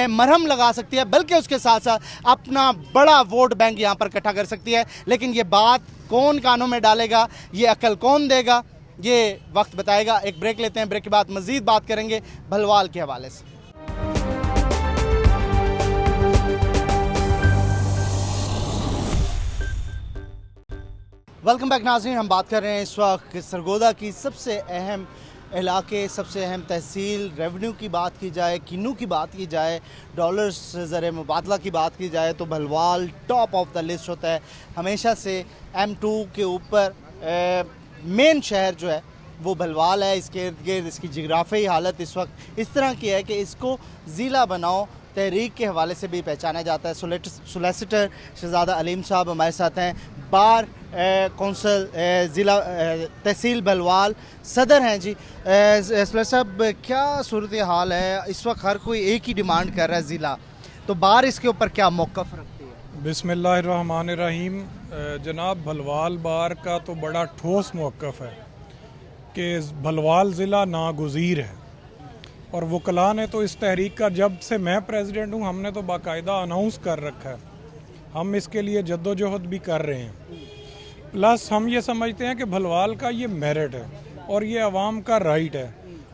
S1: मरहम लगा सकती है, बल्कि उसके साथ साथ अपना बड़ा वोट बैंक यहाँ पर इकट्ठा कर सकती है। लेकिन ये बात कौन कानों में डालेगा, ये अकल कौन देगा, ये वक्त बताएगा। एक ब्रेक लेते हैं, ब्रेक के बाद मजीद बात करेंगे भलवाल के हवाले से। वेलकम बैक नाज़रीन, हम बात कर रहे हैं इस वक्त सरगोदा की सबसे अहम इलाके, सबसे अहम तहसील। रेवेन्यू की बात की जाए, किन्नू की बात की जाए, डॉलर्स ज़र मुबादला की बात की जाए, तो Bhalwal top of the list होता है हमेशा से। M2 के ऊपर मेन शहर जो है वो भलवाल है। इसके इर्द गिर्द इसकी जोग्राफी हालत इस वक्त इस तरह की है कि इसको ज़िला बनाओ तहरीक के हवाले से भी पहचाना जाता है। सोलिसिटर शहजादा अलीम साहब हमारे साथ हैं, बार कौंसल ज़िला तहसील भलवाल सदर हैं जी। सोलिसिटर साहब, क्या सूरत हाल है इस वक्त? हर कोई एक ही डिमांड कर रहा है ज़िला, तो बार इसके ऊपर क्या मौक़िफ़ रखती है?
S8: बिस्मिल्लाहिर्रहमानिर्रहीम। जनाब, भलवाल बार का तो बड़ा ठोस मौक़िफ़ है कि भलवाल ज़िला नागुज़ीर है, और वकला ने तो इस तहरीक का, जब से मैं प्रेसिडेंट हूँ, हमने तो बाकायदा अनाउंस कर रखा है, हम इसके लिए जद्दोजहद भी कर रहे हैं। प्लस हम ये समझते हैं कि भलवाल का ये मेरिट है और ये अवाम का राइट है।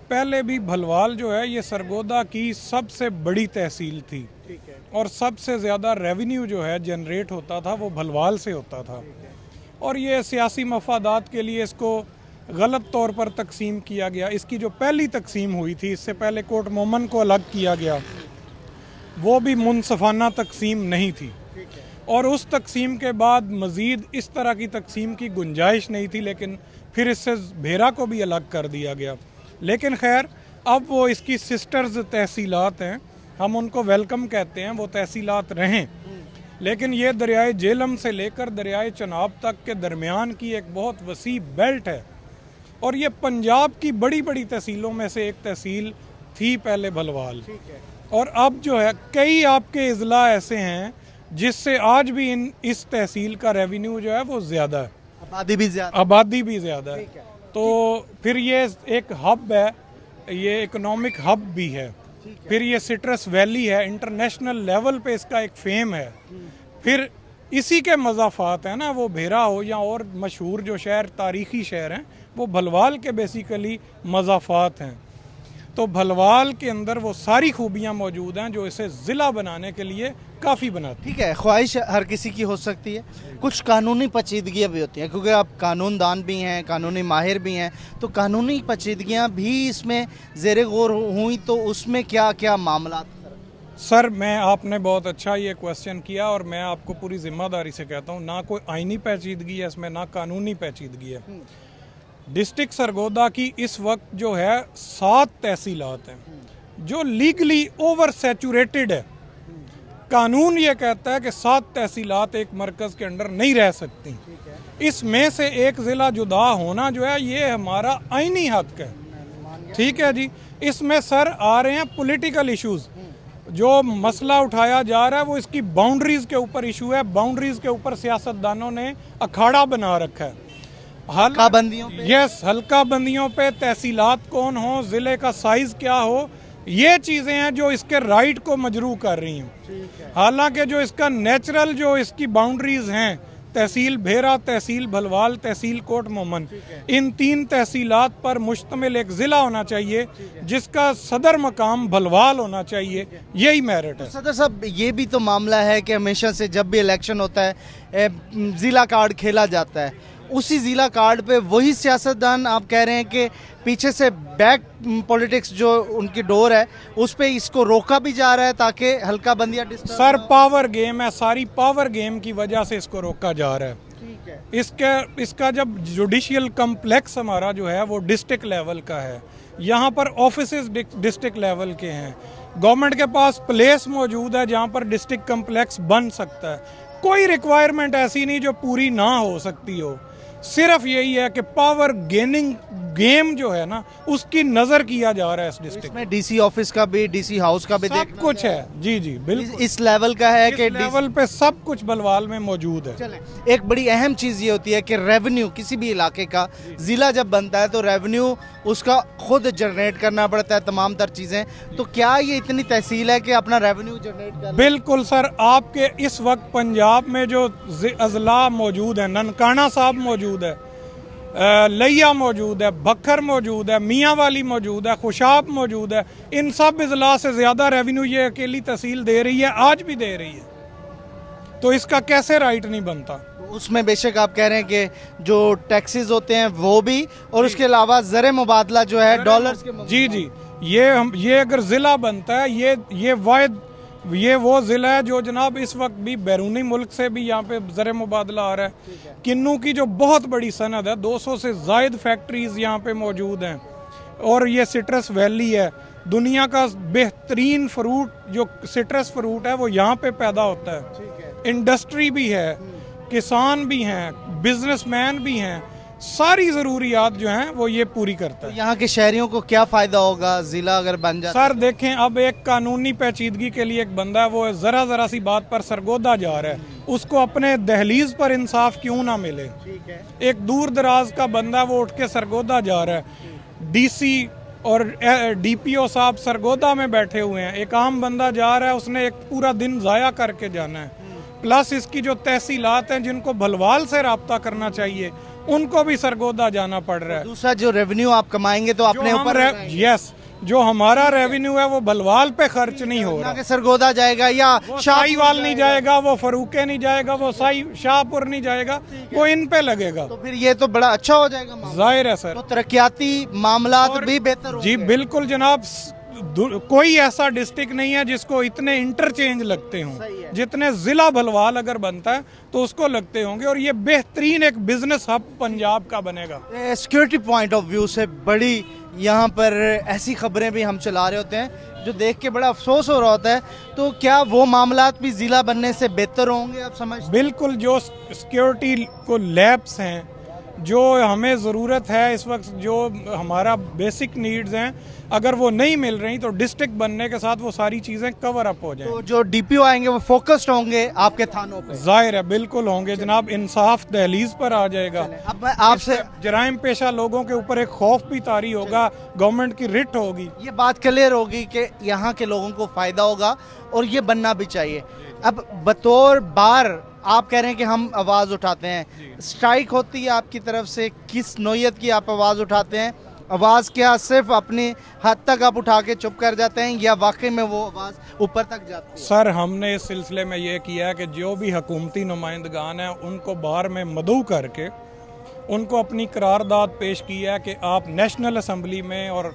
S8: पहले भी भलवाल जो है ये सरगोदा की सबसे बड़ी तहसील थी, और सबसे ज़्यादा रेवेन्यू जो है जनरेट होता था वो भलवाल से होता था, और ये सियासी मफादात के लिए इसको गलत तौर पर तकसीम किया गया। इसकी जो पहली तकसीम हुई थी, इससे पहले कोट मोमन को अलग किया गया, वो भी मुनसफाना तकसीम नहीं थी, और उस तकसीम के बाद मज़ीद इस तरह की तकसीम की गुंजाइश नहीं थी, लेकिन फिर इससे भेरा को भी अलग कर दिया गया। लेकिन खैर, अब वो इसकी सिस्टर्स तहसीलात हैं, हम उनको वेलकम कहते हैं, वो तहसीलात रहें। लेकिन ये दरियाए जेलम से लेकर दरियाए चनाब तक के दरमियान की एक बहुत वसी बेल्ट है, और ये पंजाब की बड़ी बड़ी तहसीलों में से एक तहसील थी पहले भलवाल। और अब जो है कई आपके अजला ऐसे हैं जिससे आज भी इस तहसील का रेवेन्यू जो है वो ज़्यादा है, आबादी भी ज़्यादा है। तो फिर ये एक हब है, ये इकोनॉमिक हब भी है, फिर ये सिट्रस वैली है, इंटरनेशनल लेवल पे इसका एक फेम है। फिर इसी के मज़ाफ़ात है ना, वो भेरा हो या और मशहूर जो शहर तारीख़ी शहर हैं, वो भलवाल के बेसिकली मज़ाफ़ात हैं। तो भलवाल के अंदर वो सारी खूबियाँ मौजूद हैं जो इसे ज़िला बनाने के लिए काफ़ी बनाती।
S1: ठीक है, ख्वाहिश हर किसी की हो सकती है, कुछ कानूनी पेचीदगियाँ भी होती हैं, क्योंकि आप कानूनदान भी हैं, कानूनी माहिर भी हैं, तो कानूनी पेचीदगियाँ भी इसमें ज़ेरे गौर हुई, तो उसमें क्या क्या मामला?
S8: सर, मैं आपने बहुत अच्छा ये क्वेश्चन किया, और मैं आपको पूरी जिम्मेदारी से कहता हूँ, ना कोई आइनी पेचीदगी है इसमें, ना कानूनी पेचीदगी है। डिस्ट्रिक्ट सरगोदा की इस वक्त जो है 7 तहसीलात हैं जो लीगली ओवर सैचुरेटेड है। कानून ये कहता है कि 7 तहसीलात एक मरकज़ के अंडर नहीं रह सकती। इसमें से एक ज़िला जुदा होना जो है ये हमारा आइनी हक है। ठीक है जी। इसमें सर आ रहे हैं पॉलिटिकल इश्यूज़। जो मसला उठाया जा रहा है वो इसकी बाउंड्रीज़ के ऊपर इशू है। बाउंड्रीज़ के ऊपर सियासतदानों ने अखाड़ा बना रखा है। हल्का बंदियों पे, यस, हल्का बंदियों पे तहसीलात कौन हो, ज़िले का साइज़ क्या हो, ये चीज़ें हैं जो इसके राइट को मजरू कर रही हैं। हालांकि जो इसका नेचुरल जो इसकी बाउंड्रीज़ हैं तहसील भेरा, तहसील भलवाल, तहसील कोट मोमन, इन 3 तहसीलात पर मुश्तमिल एक ज़िला होना चाहिए जिसका सदर मकाम भलवाल होना चाहिए। यही मेरिट है।
S1: सदर साहब, ये भी तो मामला है कि हमेशा से जब भी इलेक्शन होता है ज़िला कार्ड खेला जाता है, उसी ज़िला कार्ड पे वही सियासतदान आप कह रहे हैं कि पीछे से बैक पॉलिटिक्स जो उनकी डोर है उस पे इसको रोका भी जा रहा है ताकि हल्का बंदियां डिस्टर्ब।
S8: सर पावर गेम है, सारी पावर गेम की वजह से इसको रोका जा रहा है।
S1: ठीक है।
S8: इसका जब जुडिशियल कम्प्लेक्स हमारा जो है वो डिस्ट्रिक्ट लेवल का है, यहाँ पर ऑफिसेज डिस्ट्रिक्ट लेवल के हैं, गवर्नमेंट के पास प्लेस मौजूद है जहाँ पर डिस्ट्रिक्ट कम्प्लेक्स बन सकता है। कोई रिक्वायरमेंट ऐसी नहीं जो पूरी ना हो सकती हो, सिर्फ यही है कि पावर गेनिंग गेम जो है ना उसकी नजर किया जा रहा है इस डिस्ट्रिक्ट
S1: में। डीसी ऑफिस का भी, डीसी हाउस का भी
S8: सब कुछ है। जी जी बिल्कुल
S1: इस लेवल का है कि
S8: लेवल पे सब कुछ बलवाल में मौजूद है।
S1: चलें, एक बड़ी अहम चीज़ ये होती है कि रेवेन्यू किसी भी इलाके का ज़िला जब बनता है तो रेवेन्यू उसका खुद जनरेट करना पड़ता है, तमाम तर चीज़ें। तो क्या ये इतनी तहसील है कि अपना रेवेन्यू जनरेट कर?
S8: बिल्कुल सर, आपके इस वक्त पंजाब में जो अजला मौजूद है, ननकाना साहब मौजूद है, लिया मौजूद है, बखर मौजूद है, मियाँ वाली मौजूद है, खुशाब मौजूद है, इन सब अजला से ज़्यादा रेवेन्यू ये अकेली तहसील दे रही है, आज भी दे रही है। तो इसका कैसे राइट नहीं बनता?
S1: उसमें बेशक आप कह रहे हैं कि जो टैक्सेस होते हैं वो भी, और उसके अलावा ज़र मुबादला जो है डॉलर्स के।
S8: जी जी, ये अगर ज़िला बनता है, ये वो ज़िला है जो जनाब इस वक्त भी बैरूनी मुल्क से भी यहाँ पे ज़र मुबादला आ रहा है। किन्नू की जो बहुत बड़ी सनद है, 200 से ज़ायद फैक्ट्रीज यहाँ पे मौजूद हैं, और ये सिट्रस वैली है। दुनिया का बेहतरीन फ्रूट जो सिट्रस फ्रूट है वो यहाँ पे पैदा होता है। इंडस्ट्री भी है, किसान भी हैं, बिजनेसमैन भी हैं, सारी ज़रूरियात जो हैं वो ये पूरी करता है।
S1: यहाँ के शहरियों को क्या फ़ायदा होगा ज़िला अगर बन जाए?
S8: सर देखें, अब एक कानूनी पेचीदगी के लिए एक बंदा है वो ज़रा सी बात पर सरगोदा जा रहा है, उसको अपने दहलीज पर इंसाफ क्यों ना मिले? एक दूर दराज का बंदा वो उठ के सरगोदा जा रहा है, डीसी और डीपीओ साहब सरगोदा में बैठे हुए हैं, एक आम बंदा जा रहा है, उसने एक पूरा दिन ज़ाया करके जाना है। प्लस इसकी जो तहसीलात हैं जिनको भलवाल से रब्ता करना चाहिए उनको भी सरगोदा जाना पड़ रहा है।
S1: दूसरा जो रेवेन्यू आप कमाएंगे तो अपने ऊपर,
S8: यस, जो हमारा रेवेन्यू है वो भलवाल पे खर्च नहीं हो रहा,
S1: सरगोदा जाएगा या
S8: शाहीवाल नहीं जाएगा, वो फरूके नहीं जाएगा, वो शाहपुर नहीं जाएगा, वो इन पे लगेगा।
S1: तो फिर ये तो बड़ा अच्छा हो जाएगा,
S8: जाहिर है सर।
S1: तो तरक्याती मामला भी बेहतर होंगे।
S8: जी बिल्कुल जनाब, कोई ऐसा डिस्ट्रिक्ट नहीं है जिसको इतने इंटरचेंज लगते हों जितने ज़िला भलवाल अगर बनता है तो उसको लगते होंगे, और ये बेहतरीन एक बिजनेस हब पंजाब का बनेगा।
S1: सिक्योरिटी पॉइंट ऑफ व्यू से बड़ी यहाँ पर ऐसी खबरें भी हम चला रहे होते हैं जो देख के बड़ा अफसोस हो रहा होता है। तो क्या वो मामलात भी ज़िला बनने से बेहतर होंगे आप समझ?
S8: बिल्कुल, जो सिक्योरिटी को लैब्स हैं, जो हमें ज़रूरत है इस वक्त, जो हमारा बेसिक नीड्स हैं, अगर वो नहीं मिल रही तो डिस्ट्रिक्ट बनने के साथ वो सारी चीज़ें कवर अप हो जाएं।
S1: तो जो डीपीओ आएंगे वो फोकस्ड होंगे आपके थानों पे?
S8: जाहिर है बिल्कुल होंगे जनाब, इंसाफ दहलीज पर आ जाएगा।
S1: अब मैं आपसे,
S8: जराइम पेशा लोगों के ऊपर एक खौफ भी तारी होगा, गवर्नमेंट की रिट होगी,
S1: ये बात क्लियर होगी कि यहाँ के लोगों को फ़ायदा होगा और ये बनना भी चाहिए। अब बतौर बार आप कह रहे हैं कि हम आवाज़ उठाते हैं, स्ट्राइक होती है आपकी तरफ से, किस नौयत की आप आवाज़ उठाते हैं? आवाज़ क्या सिर्फ अपनी हद तक आप उठा के चुप कर जाते हैं या वाकई में वो आवाज़ ऊपर तक जाती है?
S8: सर हमने इस सिलसिले में ये किया है कि जो भी हुकूमती नुमाइंदगान हैं उनको बाहर में मदऊ करके उनको अपनी करारदाद पेश की है कि आप नेशनल असम्बली में और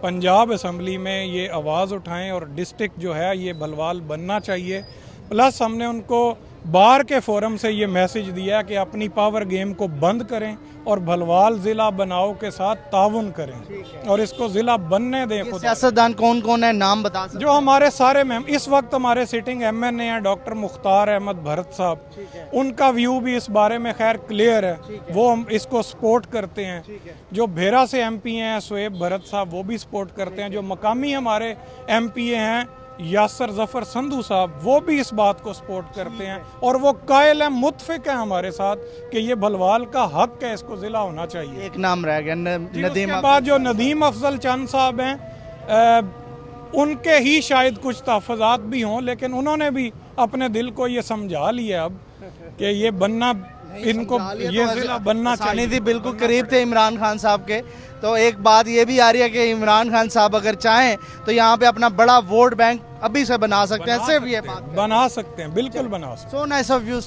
S8: पंजाब असम्बली में ये आवाज़ उठाएं और डिस्ट्रिक्ट जो है ये भलवाल बनना चाहिए। प्लस हमने उनको बाहर के फोरम से ये मैसेज दिया है कि अपनी पावर गेम को बंद करें और भलवाल ज़िला बनाओ के साथ ताउन करें और इसको ज़िला बनने दें।
S1: सियासतदान कौन कौन है, नाम बता सकते?
S8: जो हमारे सारे इस वक्त हमारे सिटिंग MNA हैं डॉक्टर मुख्तार अहमद भरत साहब, उनका व्यू भी इस बारे में खैर क्लियर है, वो हम इसको सपोर्ट करते हैं। जो भेरा से MP हैं शुएब भरत साहब, वो भी सपोर्ट करते हैं। जो मकामी हमारे MPA हैं यासर जफर संधू साहब, वो भी इस बात को सपोर्ट करते हैं और वो कायल हैं, मुत्फिक हैं हमारे साथ कि ये भलवाल का हक है, इसको ज़िला होना चाहिए।
S1: एक नाम रह गया नदीम।
S8: के बाद जो नदीम अफजल चंद साहब हैं, उनके ही शायद कुछ तहफ़्फ़ुज़ात भी हों, लेकिन उन्होंने भी अपने दिल को ये समझा लिया अब कि ये बनना इनको ये जिला बनना चाहिए
S1: थी, बिल्कुल करीब थे इमरान खान साहब के। तो एक बात ये भी आ रही है कि इमरान खान साहब अगर चाहें तो यहाँ पे अपना बड़ा वोट बैंक अभी से बना सकते हैं। सिर्फ ये बात
S8: बना सकते हैं, बिल्कुल बना सकते हैं।
S1: So nice of you.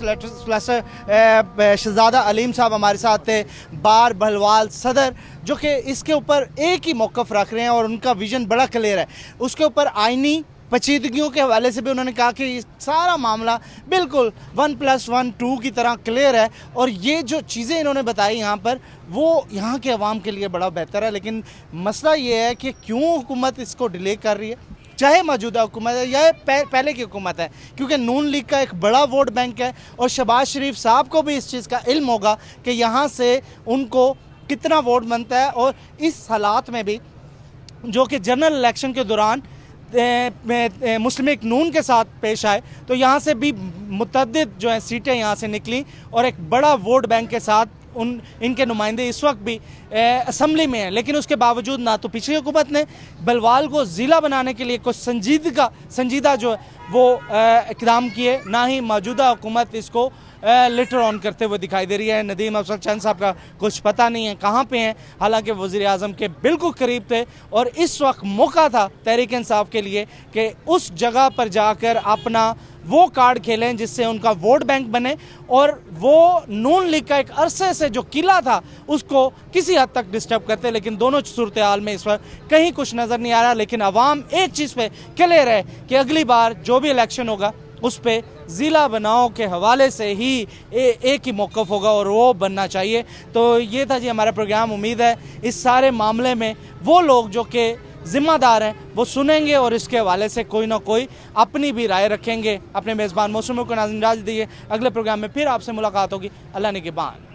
S1: Shahzada Aleem साहब हमारे साथ थे, बार भलवाल सदर, जो कि इसके ऊपर एक ही मौक़िफ़ रख रहे हैं और उनका विजन बड़ा क्लियर है। उसके ऊपर आइनी पेचीदगियों के हवाले से भी उन्होंने कहा कि सारा मामला बिल्कुल 1+1 2 की तरह क्लियर है। और ये जो चीज़ें इन्होंने बताई यहाँ पर, वो यहाँ के अवाम के लिए बड़ा बेहतर है। लेकिन मसला ये है कि क्यों हुकूमत इसको डिले कर रही है, चाहे मौजूदा हुकूमत है या पहले की हुकूमत है, क्योंकि नून लीग का एक बड़ा वोट बैंक है और शहबाज शरीफ साहब को भी इस चीज़ का इल्म होगा कि यहाँ से उनको कितना वोट बनता है। और इस हालात में भी जो कि जनरल इलेक्शन के दौरान मुस्लिम लीग नून के साथ पेश आए, तो यहाँ से भी मुतअद्दिद जो है सीटें यहाँ से निकली और एक बड़ा वोट बैंक के साथ इनके नुमाइंदे इस वक्त भी असम्बली में हैं। लेकिन उसके बावजूद ना तो पिछली हुकूमत ने बलवाल को ज़िला बनाने के लिए कुछ संजीदा जो वो इक़दाम किए, ना ही मौजूदा हुकूमत इसको लेटर ऑन करते हुए दिखाई दे रही है। नदीम अफजल चंद साहब का कुछ पता नहीं है कहाँ पे हैं, हालांकि वज़ीर आज़म के बिल्कुल करीब थे और इस वक्त मौका था तहरीक इंसाफ के लिए कि उस जगह पर जाकर अपना वो कार्ड खेलें जिससे उनका वोट बैंक बने और वो नून लीग का एक अरसे से जो किला था उसको किसी हद तक डिस्टर्ब करते। लेकिन दोनों सूरत हाल में इस वक्त कहीं कुछ नज़र नहीं आ रहा। लेकिन अवाम एक चीज़ पे क्लियर है कि अगली बार जो भी इलेक्शन होगा उस पर ज़िला बनाओ के हवाले से ही एक ही मौक़िफ़ होगा और वो बनना चाहिए। तो ये था जी हमारा प्रोग्राम। उम्मीद है इस सारे मामले में वो लोग जो कि ज़िम्मेदार हैं वो सुनेंगे और इसके हवाले से कोई ना कोई अपनी भी राय रखेंगे। अपने मेज़बान मौसम को नाज़रीन इजाज़त दीजिए, अगले प्रोग्राम में फिर आपसे मुलाकात होगी। अल्लाह निगहबान।